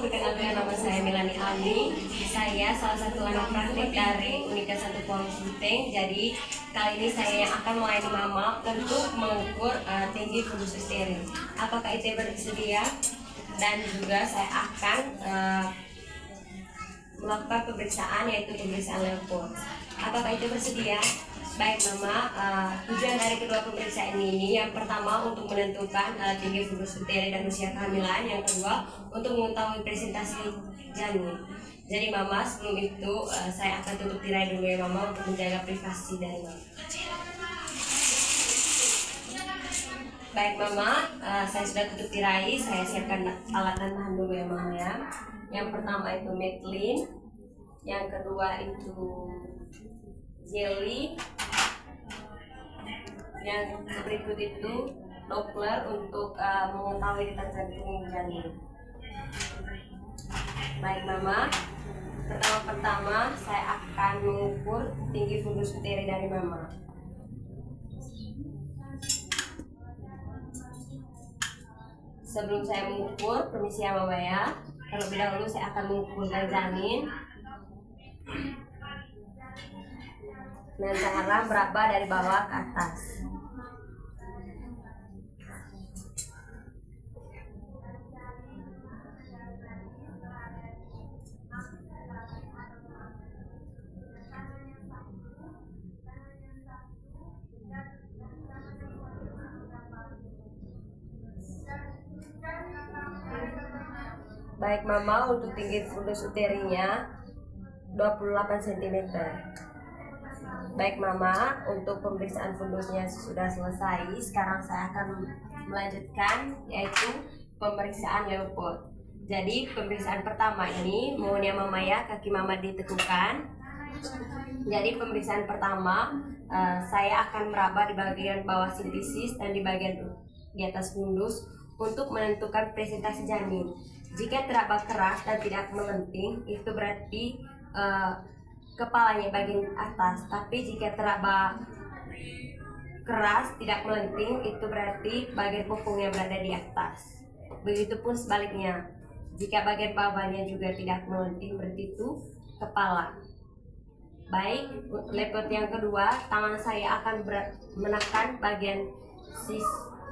perkenalkan, nama saya Melani Almi. Saya salah satu anak praktik dari Unika 1 Puang Sinteng. Jadi kali ini saya yang akan melayani mama untuk mengukur tinggi fundus steril. Apakah itu bersedia? Dan juga saya akan melakukan pemeriksaan, yaitu pemeriksaan Leopold. Apakah itu bersedia? Baik mama, tujuan dari kedua pemeriksaan ini yang pertama untuk menentukan tinggi fundus steril dan usia kehamilan, yang kedua untuk mengetahui presentasi janin. Jadi mama, sebelum itu saya akan tutup tirai dulu ya mama, untuk menjaga privasi dari mama. Baik mama, saya sudah tutup tirai. Saya siapkan alat dan bahan dulu ya mama ya. Yang pertama itu Metlin, yang kedua itu jelly, yang berikut itu Doppler untuk mengetahui detak jantung janin. Baik mama, pertama saya akan mengukur tinggi fundus steril dari mama. Sebelum saya mengukur, permisi ya mama ya, terlebih dahulu saya akan mengukurkan janin. Dan janganlah meraba dari bawah ke atas. Baik mama, untuk tinggi fundus uterinya 28 cm. Baik mama, untuk pemeriksaan fundusnya sudah selesai. Sekarang saya akan melanjutkan, yaitu pemeriksaan Leopold. Jadi pemeriksaan pertama ini, mohon ya mama ya, kaki mama diteguhkan. Jadi pemeriksaan pertama, saya akan meraba di bagian bawah sintesis dan di bagian di atas fundus untuk menentukan presentasi janin. Jika teraba keras dan tidak melenting, itu berarti kepalanya bagian atas. Tapi jika teraba keras tidak melenting, itu berarti bagian punggung berada di atas. Begitupun sebaliknya, jika bagian bawahnya juga tidak melenting, berarti itu kepala. Baik, Leopold yang kedua, tangan saya akan menekan bagian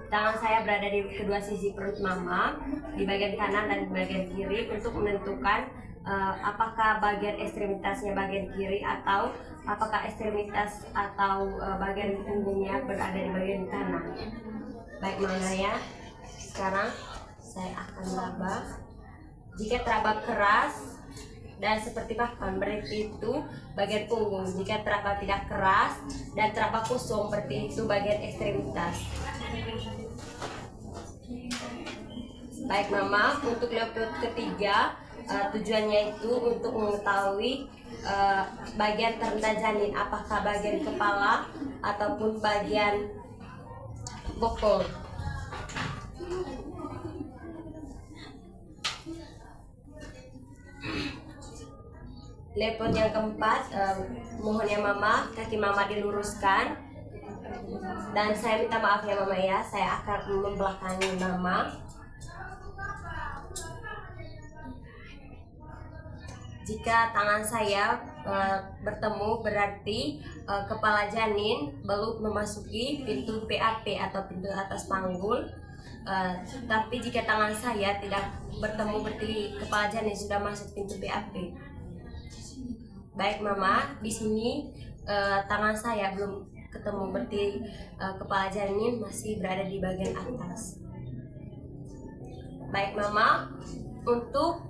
tangan saya berada di kedua sisi perut mama, di bagian kanan dan di bagian kiri, untuk menentukan apakah bagian ekstremitasnya bagian kiri atau apakah ekstremitas atau bagian punggungnya berada di bagian kanan. Baik mana ya, sekarang saya akan meraba. Jika teraba keras dan seperti papan, berarti itu bagian punggung. Jika teraba tidak keras dan teraba kosong, berarti itu bagian ekstremitas. Baik mama, untuk Leopold ketiga, tujuannya itu untuk mengetahui bagian terendah janin, apakah bagian kepala ataupun bagian bokol. Leopold yang keempat, mohon ya mama, kaki mama diluruskan. Dan saya minta maaf ya mama ya, saya akan membelakangi mama. Jika tangan saya bertemu, berarti kepala janin belum memasuki pintu PAP atau pintu atas panggul. Tapi jika tangan saya tidak bertemu, berarti kepala janin sudah masuk pintu PAP. Baik mama, di sini tangan saya belum ketemu, berarti kepala janin masih berada di bagian atas. Baik mama, untuk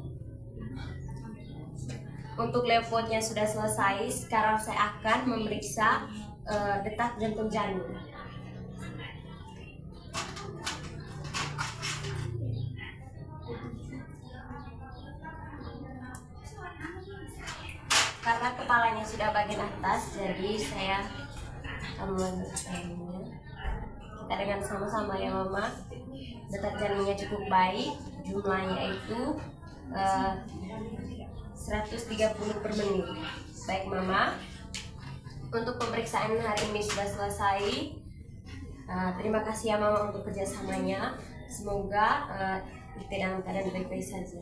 Leopoldnya sudah selesai. Sekarang saya akan memeriksa detak jantung janin. Karena kepalanya sudah bagian atas, jadi saya akan memeriksaannya. Kita dengan sama-sama ya mama. Detak janinnya cukup baik, jumlahnya itu 130 per menit. Baik mama, untuk pemeriksaan hari ini sudah selesai. Terima kasih ya mama untuk kerjasamanya. Semoga Kita dalam keadaan baik-baik saja.